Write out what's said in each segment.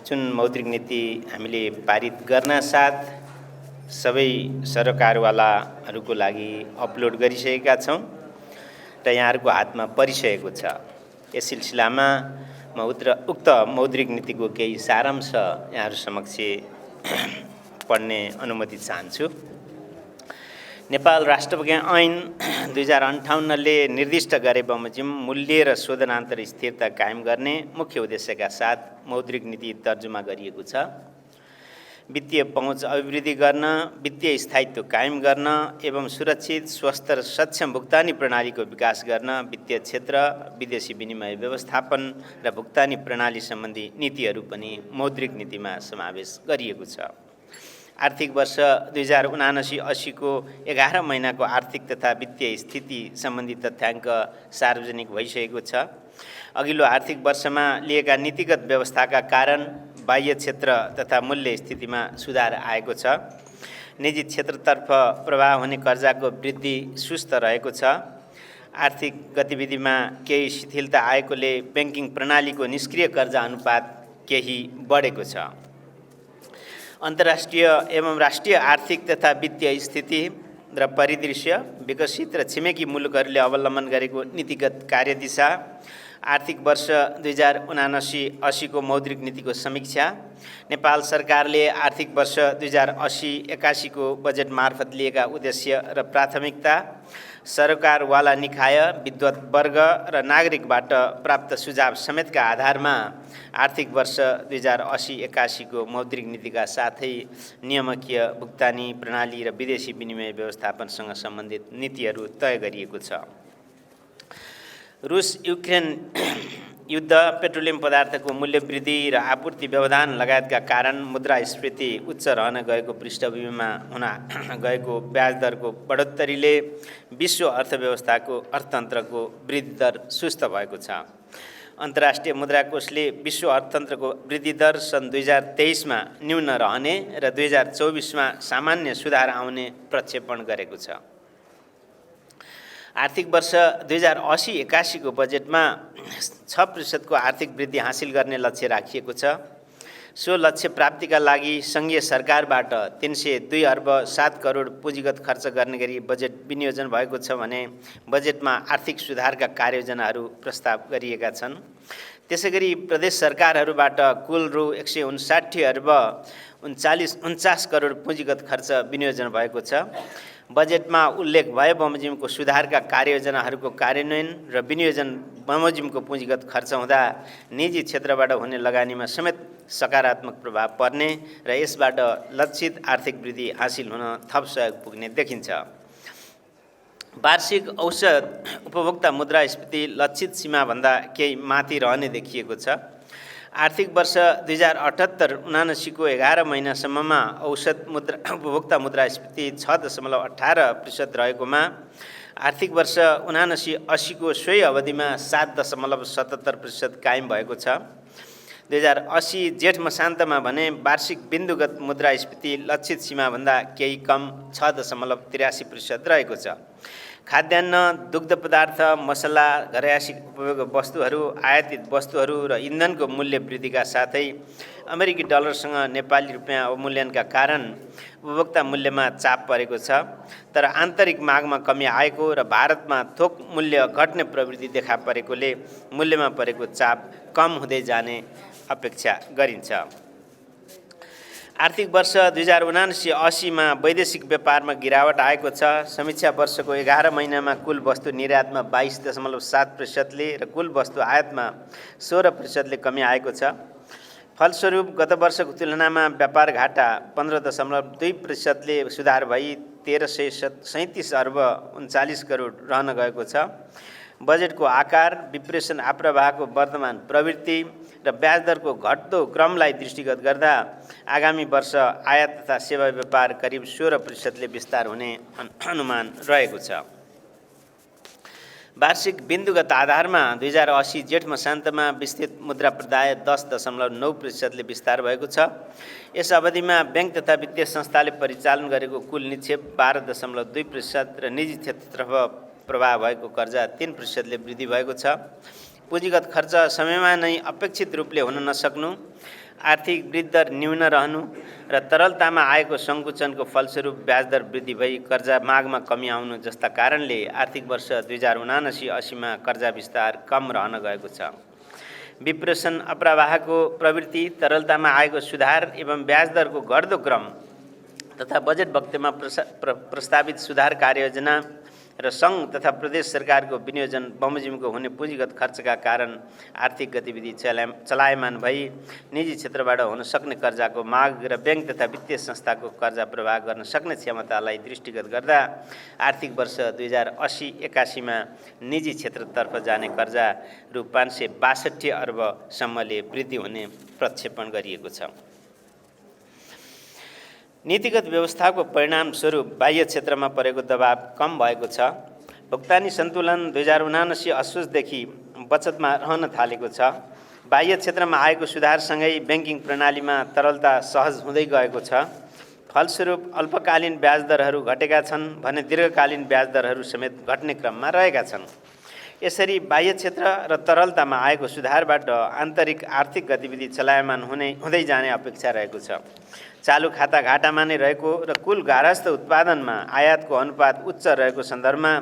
जुन मौद्रिक नीति हामीले पारित गर्न साथ सबै सरकारवालाहरूको लागि अपलोड गरिसकेका छौँ र यहाँहरूको हातमा परिसकेको छ। यस सिलसिलामा म उक्त मौद्रिक नीतिको केही सारांश यहाँहरू समक्ष पढ्ने अनुमति चाहन्छु। नेपाल राष्ट्रविज्ञान ऐन 2058ले निर्दिष्ट गरे बमोजिम मूल्य र शोधनान्तर स्थिरता कायम गर्ने मुख्य उद्देश्यका साथ मौद्रिक नीति तर्जुमा गरिएको छ। वित्तीय पहुँच अभिवृद्धि गर्न, वित्तीय स्थायित्व कायम गर्न एवं सुरक्षित, स्वस्थ र सक्षम भुक्तानी प्रणालीको विकास गर्न वित्तीय क्षेत्र, विदेशी विनिमय व्यवस्थापन र भुक्तानी प्रणाली सम्बन्धी नीतिहरू पनि मौद्रिक नीतिमा समावेश गरिएको छ। आर्थिक वर्ष 2079-80 को 11 महिनाको आर्थिक तथा वित्तीय स्थिति सम्बन्धी तथ्याङ्क सार्वजनिक भइसकेको छ। अघिल्लो आर्थिक वर्षमा लिएका नीतिगत व्यवस्थाका कारण बाह्य क्षेत्र तथा मूल्य स्थितिमा सुधार आएको छ। निजी क्षेत्रतर्फ प्रवाह हुने कर्जाको वृद्धि सुस्त रहेको छ। आर्थिक गतिविधिमा केही शिथिलता आएकोले ब्याङ्किङ प्रणालीको निष्क्रिय कर्जा अनुपात केही बढेको छ। अन्तर्राष्ट्रिय एवं राष्ट्रिय आर्थिक तथा वित्तीय स्थिति र परिदृश्य, विकसित र छिमेकी मुलुकहरूले अवलम्बन गरेको नीतिगत कार्यदिशा, आर्थिक वर्ष 2079-80 को मौद्रिक नीतिको समीक्षा, नेपाल सरकारले आर्थिक वर्ष 2080-81 को बजेट मार्फत लिएका उद्देश्य र प्राथमिकता, सरकारवाला निकाय, विद्वत वर्ग र नागरिकबाट प्राप्त सुझाव समेतका आधारमा आर्थिक वर्ष 2080-81 को मौद्रिक नीतिका साथै नियामकीय भुक्तानी प्रणाली र विदेशी विनिमय व्यवस्थापनसँग सम्बन्धित नीतिहरू तय गरिएको छ। रुस युक्रेन युद्ध, पेट्रोलियम पदार्थको मूल्य वृद्धि र आपूर्ति व्यवधान लगायतका कारण मुद्रास्फीति उच्च रहन गएको पृष्ठभूमिमा हुन गएको ब्याज दरको बढोत्तरीले विश्व अर्थव्यवस्थाको अर्थतन्त्रको वृद्धि दर सुस्त भएको छ। अन्तर्राष्ट्रिय मुद्राकोषले विश्व अर्थतन्त्रको वृद्धि दर सन् 2023मा न्यून रहने र 2024मा सामान्य सुधार आउने प्रक्षेपण गरेको छ। आर्थिक वर्ष 2080-81 को बजेटमा 6% को आर्थिक वृद्धि हासिल गर्ने लक्ष्य राखिएको छ। सो लक्ष्य प्राप्तिका लागि सङ्घीय सरकारबाट 302 अर्ब 7 करोड पुँजीगत खर्च गर्ने गरी बजेट विनियोजन भएको छ भने बजेटमा आर्थिक सुधारका कार्ययोजनाहरू प्रस्ताव गरिएका छन्। त्यसैगरी प्रदेश सरकारहरूबाट कुल रु 159 अर्ब 49 करोड पुँजीगत खर्च विनियोजन भएको छ। बजेटमा उल्लेख भए बमोजिमको सुधारका कार्ययोजनाहरूको कार्यान्वयन र विनियोजन बमोजिमको पुँजीगत खर्च हुँदा निजी क्षेत्रबाट हुने लगानीमा समेत सकारात्मक प्रभाव पर्ने र यसबाट लक्षित आर्थिक वृद्धि हासिल हुन थप सहयोग पुग्ने देखिन्छ। वार्षिक औसत उपभोक्ता मुद्रास्फीति लक्षित सीमाभन्दा केही माथि रहने देखिएको छ। आर्थिक वर्ष 2078-79 को 11 महिनासम्ममा औसत उपभोक्ता मुद्रास्फीति 6.18% रहेकोमा आर्थिक वर्ष 79-80 को सोही अवधिमा 7.77% कायम भएको छ। 2080 जेठ मसान्तमा भने वार्षिक बिन्दुगत मुद्रास्फीति लक्षित सीमाभन्दा केही कम 6.83% रहेको छ। खाद्यान्न, दुग्ध पदार्थ, मसला, घरयासी उपयोग वस्तुहरू, आयातित वस्तुहरू र इन्धनको मूल्य वृद्धिका साथै अमेरिकी डलरसँग नेपाली रुपियाँ अवमूल्यनका कारण उपभोक्ता मूल्यमा चाप परेको छ। तर आन्तरिक मागमा कमी आएको र भारतमा थोक मूल्य घट्ने प्रवृत्ति देखा परेकोले मूल्यमा परेको चाप कम हुँदै जाने अपेक्षा गरिन्छ। आर्थिक वर्ष 2079-80 मा वैदेशिक व्यापारमा गिरावट आएको छ। समीक्षा वर्षको 11 महिनामा कुल वस्तु निर्यातमा 22.7%ले र कुल वस्तु आयातमा 16%ले कमी आएको छ। फलस्वरूप गत वर्षको तुलनामा व्यापार घाटा 15.2%ले सुधार भई 1337 अर्ब 39 करोड रहन गएको छ। बजेटको आकार, विप्रेसन आप्रवाहको वर्तमान प्रवृत्ति र ब्याज दरको घट्दो क्रमलाई दृष्टिगत गर्दा आगामी वर्ष आयात तथा सेवा व्यापार करिब 16%ले विस्तार हुने अनुमान रहेको छ। वार्षिक बिन्दुगत आधारमा 2080 जेठ मसान्तमा विस्तृत मुद्रा प्रदाय 10.9%ले विस्तार भएको छ। यस अवधिमा ब्याङ्क तथा वित्तीय संस्थाले परिचालन गरेको कुल निक्षेप 12.2% र निजी क्षेत्रतर्फ प्रवाह भएको कर्जा 3%ले वृद्धि भएको छ। पुँजीगत खर्च समयमा नै अपेक्षित रूपले हुन नसक्नु, आर्थिक वृद्धि दर न्यून रहनु र तरलतामा आएको सङ्कुचनको फलस्वरूप ब्याज दर वृद्धि भई कर्जा मागमा कमी आउनु जस्ता कारणले आर्थिक वर्ष 2079-80मा कर्जा विस्तार कम रहन गएको छ। विप्रेसन अप्रवाहको प्रवृत्ति, तरलतामा आएको सुधार एवं ब्याज दरको घट्दो क्रम तथा बजेट वक्तव्यमा प्रस्तावित सुधार कार्ययोजना र सङ्घ तथा प्रदेश सरकारको विनियोजन बमोजिमको हुने पुँजीगत खर्चका कारण आर्थिक गतिविधि चलायमान भई निजी क्षेत्रबाट हुन सक्ने कर्जाको माग र ब्याङ्क तथा वित्तीय संस्थाको कर्जा प्रवाह गर्न सक्ने क्षमतालाई दृष्टिगत गर्दा आर्थिक वर्ष 2080-81मा निजी क्षेत्रतर्फ जाने कर्जा रु 562 अर्बसम्मले वृद्धि हुने प्रक्षेपण गरिएको छ। नीतिगत व्यवस्थाको परिणामस्वरूप बाह्य क्षेत्रमा परेको दबाव कम भएको छ। भुक्तानी सन्तुलन 2079 असोजदेखि बचतमा रहन थालेको छ। बाह्य क्षेत्रमा आएको सुधारसँगै ब्याङ्किङ प्रणालीमा तरलता सहज हुँदै गएको छ। फलस्वरूप अल्पकालीन ब्याज दरहरू घटेका छन् भने दीर्घकालीन ब्याज दरहरू समेत घट्ने क्रममा रहेका छन्। यसरी बाह्य क्षेत्र र तरलतामा आएको सुधारबाट आन्तरिक आर्थिक गतिविधि चलायमान हुँदै जाने अपेक्षा रहेको छ। चालु खाता घाटामा नै रहेको र कुल गार्हस्थ उत्पादनमा आयातको अनुपात उच्च रहेको सन्दर्भमा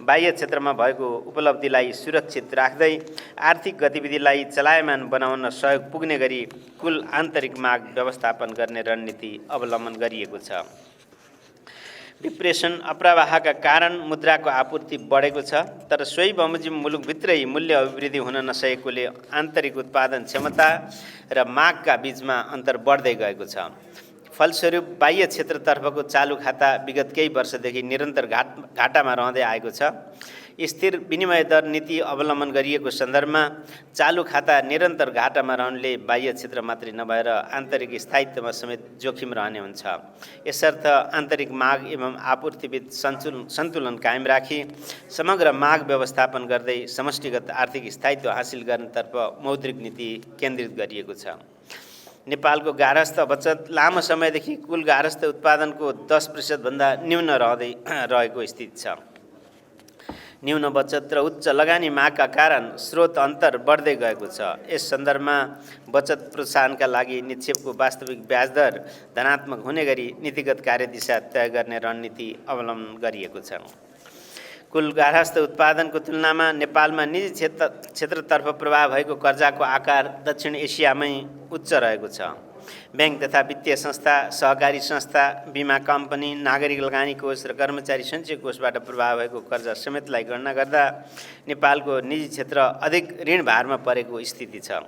बाह्य क्षेत्रमा भएको उपलब्धिलाई सुरक्षित राख्दै आर्थिक गतिविधिलाई चलायमान बनाउन सहयोग पुग्ने गरी कुल आन्तरिक माग व्यवस्थापन गर्ने रणनीति अवलम्बन गरिएको छ। विप्रेसन अप्रवाहका कारण मुद्राको आपूर्ति बढेको छ, तर सोही बमोजिम मुलुकभित्रै मूल्य अभिवृद्धि हुन नसकेकोले आन्तरिक उत्पादन क्षमता र मागका बीचमा अन्तर बढ्दै गएको छ। फलस्वरूप बाह्य क्षेत्रतर्फको चालु खाता विगत केही वर्षदेखि निरन्तर घाटामा रहँदै आएको छ। स्थिर विनिमय दर नीति अवलम्बन गरिएको सन्दर्भमा चालु खाता निरन्तर घाटामा रहनुले बाह्य क्षेत्र मात्रै नभएर आन्तरिक स्थायित्वमा समेत जोखिम रहने हुन्छ। यसर्थ आन्तरिक माग एवं आपूर्तिबीच सन्तुलन कायम राखी समग्र माग व्यवस्थापन गर्दै समष्टिगत आर्थिक स्थायित्व हासिल गर्नतर्फ मौद्रिक नीति केन्द्रित गरिएको छ। नेपालको गार्हस्थ बचत लामो समयदेखि कुल गार्हस्थ उत्पादनको 10% भन्दा न्यून रहँदै रहेको स्थिति छ। न्यून बचत र उच्च लगानी मागका कारण स्रोत अन्तर बढ्दै गएको छ। यस सन्दर्भमा बचत प्रोत्साहनका लागि निक्षेपको वास्तविक ब्याज दर धनात्मक हुने गरी नीतिगत कार्यदिशा तय गर्ने रणनीति अवलम्बन गरिएको छ। कुल गार्हस्थ उत्पादनको तुलनामा नेपालमा निजी क्षेत्रतर्फ प्रवाह भएको कर्जाको आकार दक्षिण एसियामै उच्च रहेको छ। ब्याङ्क तथा वित्तीय संस्था, सहकारी संस्था, बिमा कम्पनी, नागरिक लगानी कोष र कर्मचारी सञ्चय कोषबाट प्रवाह भएको कर्जा समेतलाई गणना गर्दा नेपालको निजी क्षेत्र अधिक ऋणभारमा परेको स्थिति छ।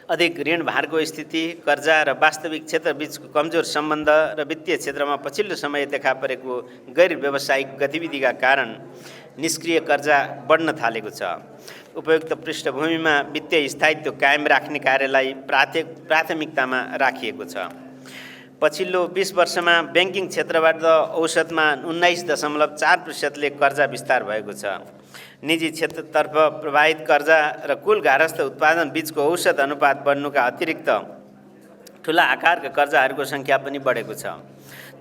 अधिक ऋणभारको स्थिति, कर्जा र वास्तविक क्षेत्रबीचको कमजोर सम्बन्ध र वित्तीय क्षेत्रमा पछिल्लो समय देखा परेको गैर व्यावसायिक गतिविधिका कारण निष्क्रिय कर्जा बढ्न थालेको छ। उपयुक्त पृष्ठभूमिमा वित्तीय स्थायित्व कायम राख्ने कार्यलाई प्राथमिकतामा राखिएको छ। पछिल्लो 20 वर्षमा ब्याङ्किङ क्षेत्रबाट औसतमा 19.4%ले कर्जा विस्तार भएको छ। निजी क्षेत्रतर्फ प्रवाहित कर्जा र कुल गार्हस्थ उत्पादन बीचको औसत अनुपात बढ्नुका अतिरिक्त ठुला आकारका कर्जाहरूको सङ्ख्या पनि बढेको छ।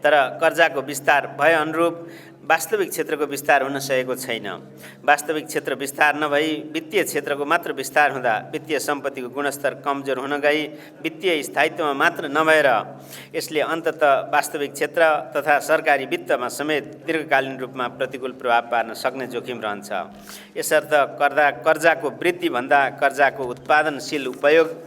तर कर्जाको विस्तार भए अनुरूप वास्तविक क्षेत्रको विस्तार हुन सकेको छैन। वास्तविक क्षेत्र विस्तार नभई वित्तीय क्षेत्रको मात्र विस्तार हुँदा वित्तीय सम्पत्तिको गुणस्तर कमजोर हुन गई वित्तीय स्थायित्वमा मात्र नभएर यसले अन्ततः वास्तविक क्षेत्र तथा सरकारी वित्तमा समेत दीर्घकालीन रूपमा प्रतिकूल प्रभाव पार्न सक्ने जोखिम रहन्छ। यसर्थ कर्जाको वृद्धिभन्दा कर्जाको उत्पादनशील उपयोग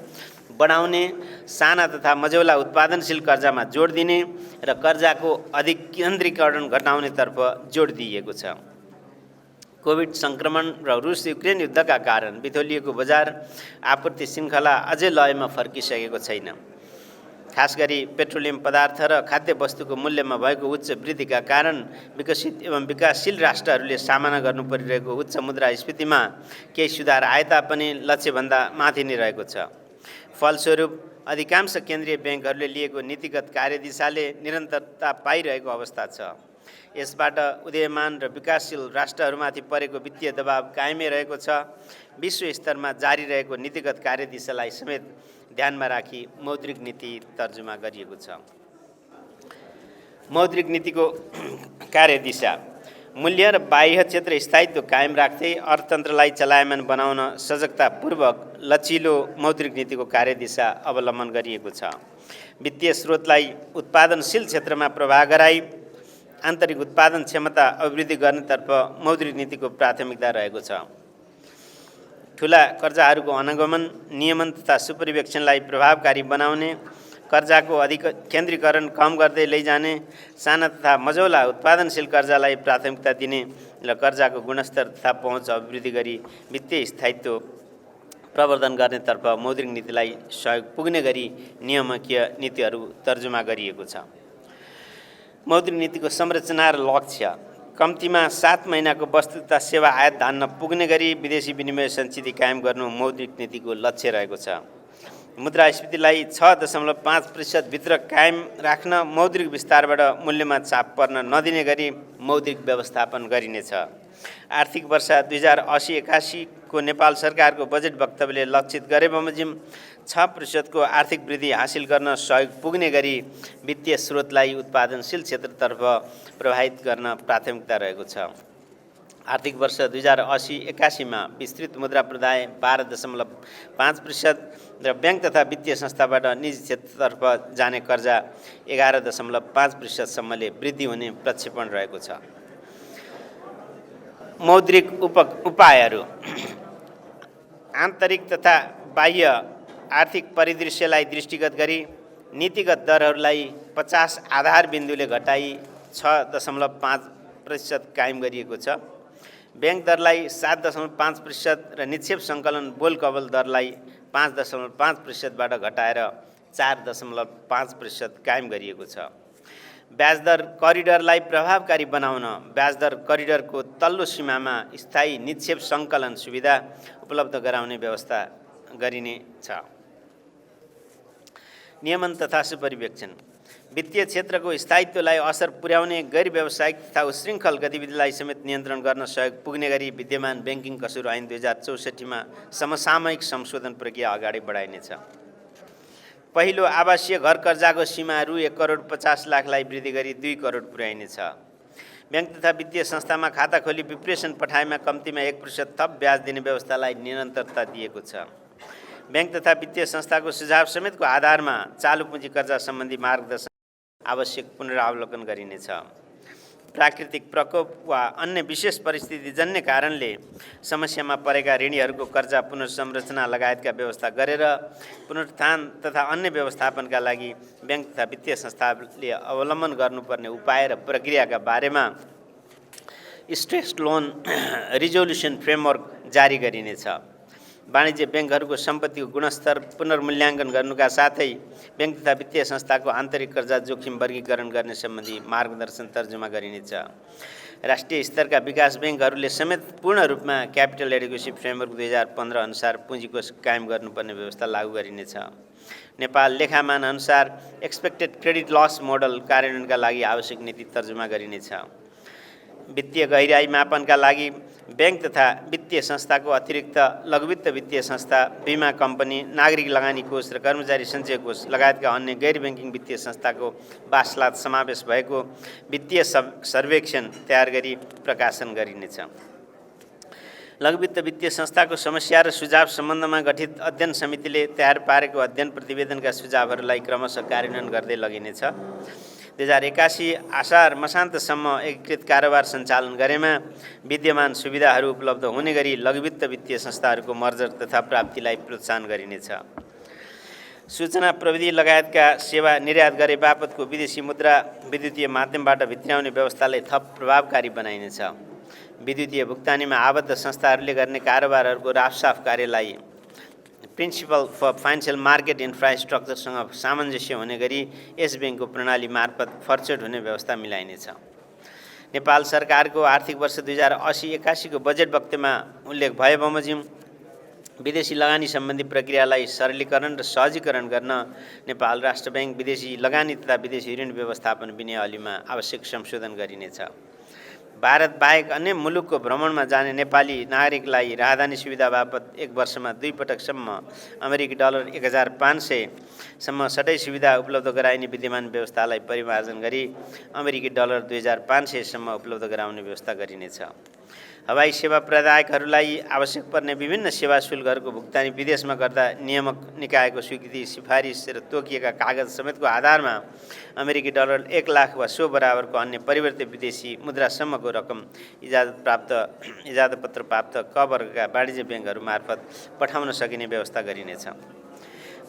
बढाउने, साना तथा मझौला उत्पादनशील कर्जामा जोड दिने र कर्जाको अधिक केन्द्रीकरण घटाउनेतर्फ जोड दिइएको छ। कोभिड सङ्क्रमण र रुस युक्रेन युद्धका कारण बिथोलिएको बजार आपूर्ति श्रृङ्खला अझै लयमा फर्किसकेको छैन। खास गरी पेट्रोलियम पदार्थ र खाद्य वस्तुको मूल्यमा भएको उच्च वृद्धिका कारण विकसित एवं विकासशील राष्ट्रहरूले सामना गर्नु परिरहेको उच्च मुद्रास्फीतिमा केही सुधार आए तापनि लक्ष्यभन्दा माथि नै रहेको छ। फलस्वरूप अधिकांश केन्द्रीय ब्याङ्कहरूले लिएको नीतिगत कार्यदिशाले निरन्तरता पाइरहेको अवस्था छ। यसबाट उदयमान र विकासशील राष्ट्रहरूमाथि परेको वित्तीय दबाव कायमै रहेको छ। विश्व स्तरमा जारी रहेको नीतिगत कार्यदिशालाई समेत ध्यानमा राखी मौद्रिक नीति तर्जुमा गरिएको छ। मौद्रिक नीतिको कार्यदिशा मूल्य र बाह्य क्षेत्र स्थायित्व कायम राख्दै अर्थतन्त्रलाई चलायमान बनाउन सजगतापूर्वक लचिलो मौद्रिक नीतिको कार्यदिशा अवलम्बन गरिएको छ। वित्तीय स्रोतलाई उत्पादनशील क्षेत्रमा प्रवाह गराई आन्तरिक उत्पादन क्षमता अभिवृद्धि गर्नेतर्फ मौद्रिक नीतिको प्राथमिकता रहेको छ। ठुला कर्जाहरूको अनुगमन, नियमन तथा सुपरिवेक्षणलाई प्रभावकारी बनाउने, कर्जाको अधिक केन्द्रीकरण कम गर्दै लैजाने, साना तथा मझौला उत्पादनशील कर्जालाई प्राथमिकता दिने र कर्जाको गुणस्तर तथा पहुँच अभिवृद्धि गरी वित्तीय स्थायित्व प्रवर्धन गर्नेतर्फ मौद्रिक नीतिलाई सहयोग पुग्ने गरी नियामकीय नीतिहरू तर्जुमा गरिएको छ। मौद्रिक नीतिको संरचना र लक्ष्य: कम्तीमा 7 महिनाको वस्तु तथा सेवा आयात धान्न पुग्ने गरी विदेशी विनिमय सञ्चित कायम गर्नु मौद्रिक नीतिको लक्ष्य रहेको छ। मुद्रास्फीतिलाई 6.5% भित्र कायम राख्न मौद्रिक विस्तारबाट मूल्यमा चाप पर्न नदिने गरी मौद्रिक व्यवस्थापन गरिनेछ। आर्थिक वर्ष 2080-81 को नेपाल सरकारको बजेट वक्तव्यले लक्षित गरे बमोजिम 6% को आर्थिक वृद्धि हासिल गर्न सहयोग पुग्ने गरी वित्तीय स्रोतलाई उत्पादनशील क्षेत्रतर्फ प्रभावित गर्न प्राथमिकता रहेको छ। आर्थिक वर्ष 2080-81 मा विस्तृत मुद्रा प्रदाय 12.5% र ब्याङ्क तथा वित्तीय संस्थाबाट निजी क्षेत्रतर्फ जाने कर्जा 11.5% सम्मले वृद्धि हुने प्रक्षेपण रहेको छ। मौद्रिक उपायहरू: आन्तरिक तथा बाह्य आर्थिक परिदृश्यलाई दृष्टिगत गरी नीतिगत दरहरूलाई 50 आधार बिन्दुले घटाई 6.5% कायम गरिएको छ। ब्याङ्क दरलाई 7.5% र निक्षेप सङ्कलन बोल कबल दरलाई 5.5% बाट घटाएर 4.5% कायम गरिएको छ। ब्याजदर करिडरलाई प्रभावकारी बनाउन ब्याजदर करिडरको तल्लो सीमामा स्थायी निक्षेप सङ्कलन सुविधा उपलब्ध गराउने व्यवस्था गरिनेछ। नियमन तथा सुपरिवेक्षण: वित्तीय क्षेत्रको स्थायित्वलाई असर पुर्याउने गैर व्यावसायिक तथा उशृङ्खल गतिविधिलाई समेत नियन्त्रण गर्न सहयोग पुग्ने गरी विद्यमान ब्याङ्किङ कसुर ऐन 2064 मा समसामयिक संशोधन प्रक्रिया अगाडि बढाइनेछ। पहिलो आवासीय घर कर्जाको सीमा रु 1,50,00,000 वृद्धि गरी 2 करोड पुर्याइनेछ। ब्याङ्क तथा वित्तीय संस्थामा खाता खोली विप्रेषण पठाइमा कम्तीमा 1% थप ब्याज दिने व्यवस्थालाई निरन्तरता दिएको छ। ब्याङ्क तथा वित्तीय संस्थाको सुझाव समेतको आधारमा चालु पुँजी कर्जा सम्बन्धी मार्गदर्शन आवश्यक पुनरावलोकन गरिनेछ। प्राकृतिक प्रकोप वा अन्य विशेष परिस्थिति जन्य कारणले समस्यामा परेका ऋणीहरूको कर्जा पुनर्संरचना लगायतका व्यवस्था गरेर पुनरुत्थान तथा अन्य व्यवस्थापनका लागि ब्याङ्क तथा वित्तीय संस्थाले अवलम्बन गर्नुपर्ने उपाय र प्रक्रियाका बारेमा स्ट्रेस्ड लोन रिजोल्युसन फ्रेमवर्क जारी गरिनेछ। वाणिज्य ब्याङ्कहरूको सम्पत्तिको गुणस्तर पुनर्मूल्याङ्कन गर्नुका साथै ब्याङ्क तथा वित्तीय संस्थाको आन्तरिक कर्जा जोखिम वर्गीकरण गर्ने सम्बन्धी मार्गदर्शन तर्जुमा गरिनेछ। राष्ट्रिय स्तरका विकास ब्याङ्कहरूले समेत पूर्ण रूपमा क्यापिटल एडिक्वेसी फ्रेमवर्क 2015 अनुसार पुँजीकोष कायम गर्नुपर्ने व्यवस्था लागू गरिनेछ। नेपाल लेखामान अनुसार एक्सपेक्टेड क्रेडिट लस मोडल कार्यान्वयनका लागि आवश्यक नीति तर्जुमा गरिनेछ। वित्तीय गहिराई मापनका लागि ब्याङ्क तथा वित्तीय संस्थाको अतिरिक्त लघुवित्त वित्तीय संस्था, बीमा कम्पनी, नागरिक लगानी कोष र कर्मचारी सञ्चय कोष लगायतका अन्य गैर ब्याङ्किङ वित्तीय संस्थाको वासलात समावेश भएको वित्तीय सर्वेक्षण तयार गरी प्रकाशन गरिनेछ। लघुवित्त वित्तीय संस्थाको समस्या र सुझाव सम्बन्धमा गठित अध्ययन समितिले तयार पारेको अध्ययन प्रतिवेदनका सुझावहरूलाई क्रमशः कार्यान्वयन गर्दै लगिनेछ। 2081 आषाढ मसान्तसम्म एकीकृत कारोबार सञ्चालन गरेमा विद्यमान सुविधाहरू उपलब्ध हुने गरी लघुवित्त वित्तीय संस्थाहरूको मर्जर तथा प्राप्तिलाई प्रोत्साहन गरिनेछ। सूचना प्रविधि लगायतका सेवा निर्यात गरे बापतको विदेशी मुद्रा विद्युतीय माध्यमबाट भित्र्याउने व्यवस्थालाई थप प्रभावकारी बनाइनेछ। विद्युतीय भुक्तानीमा आबद्ध संस्थाहरूले गर्ने कारोबारहरूको राफसाफ कार्यलाई प्रिन्सिपल फर फाइनेन्सियल मार्केट इन्फ्रास्ट्रक्चरसँग सामञ्जस्य हुने गरी यस ब्याङ्कको प्रणाली मार्फत फर्चेट हुने व्यवस्था मिलाइनेछ। नेपाल सरकारको आर्थिक वर्ष 2080-81 को बजेट वक्तव्यमा उल्लेख भए बमोजिम विदेशी लगानी सम्बन्धी प्रक्रियालाई सरलीकरण र सहजीकरण गर्न नेपाल राष्ट्र ब्याङ्क विदेशी लगानी तथा विदेशी ऋण व्यवस्थापन विनियममा आवश्यक संशोधन गरिनेछ। भारत बाहेक अन्य मुलुकको भ्रमणमा जाने नेपाली नागरिकलाई राजधानी सुविधा बापत 1 वर्षमा 2 पटकसम्म अमेरिकी डलर 1500 सम्म सटै सुविधा उपलब्ध गराइने विद्यमान व्यवस्थालाई परिमार्जन गरी अमेरिकी डलर 2500 सम्म उपलब्ध गराउने व्यवस्था गरिनेछ। हवाई सेवा प्रदायकहरूलाई आवश्यक पर्ने विभिन्न सेवा शुल्कहरूको भुक्तानी विदेशमा गर्दा नियामक निकायको स्वीकृति, सिफारिस र तोकिएका कागज समेतको आधारमा अमेरिकी डलर 1 लाख वा सो बराबरको अन्य परिवर्तित विदेशी मुद्रासम्मको रकम इजाजतपत्र प्राप्त क वर्गका वाणिज्य ब्याङ्कहरू मार्फत पठाउन सकिने व्यवस्था गरिनेछ।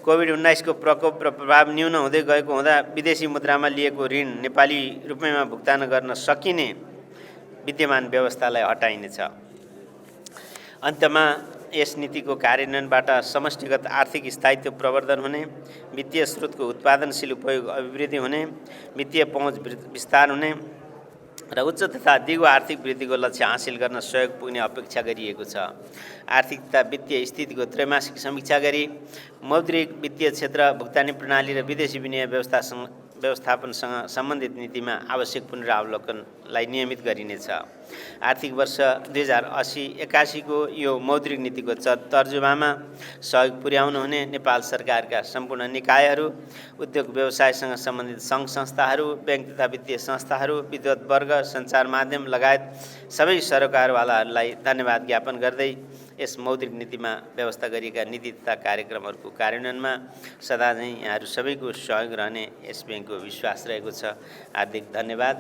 कोभिड-19 को प्रकोप र प्रभाव न्यून हुँदै गएको हुँदा विदेशी मुद्रामा लिएको ऋण नेपाली रुपैयाँमा भुक्तान गर्न सकिने विद्यमान व्यवस्थालाई हटाइनेछ। अन्तमा यस नीतिको कार्यान्वयनबाट समष्टिगत आर्थिक स्थायित्व प्रवर्धन हुने, वित्तीय स्रोतको उत्पादनशील उपयोग अभिवृद्धि हुने, वित्तीय पहुँच विस्तार हुने र उच्च तथा दिगो आर्थिक वृद्धिको लक्ष्य हासिल गर्न सहयोग पुग्ने अपेक्षा गरिएको छ। आर्थिक तथा वित्तीय स्थितिको त्रैमासिक समीक्षा गरी मौद्रिक वित्तीय क्षेत्र, भुक्तानी प्रणाली र विदेशी विनिमय व्यवस्थापनसँग सम्बन्धित नीतिमा आवश्यक पुनरावलोकनलाई नियमित गरिनेछ। आर्थिक वर्ष 2080-81 को यो मौद्रिक नीतिको तर्जुमामा सहयोग पुर्याउनु हुने नेपाल सरकारका सम्पूर्ण निकायहरू, उद्योग व्यवसायसँग सम्बन्धित सङ्घ संस्थाहरू, ब्याङ्क तथा वित्तीय संस्थाहरू, विद्वत वर्ग, सञ्चार माध्यम लगायत सबै सरोकारवालाहरूलाई धन्यवाद ज्ञापन गर्दै यस मौद्रिक नीतिमा व्यवस्था गरिएका नीति तथा कार्यक्रमहरूको कार्यान्वयनमा सदा नै यहाँहरू सबैको सहयोग रहने यस ब्याङ्कको विश्वास रहेको छ। हार्दिक धन्यवाद।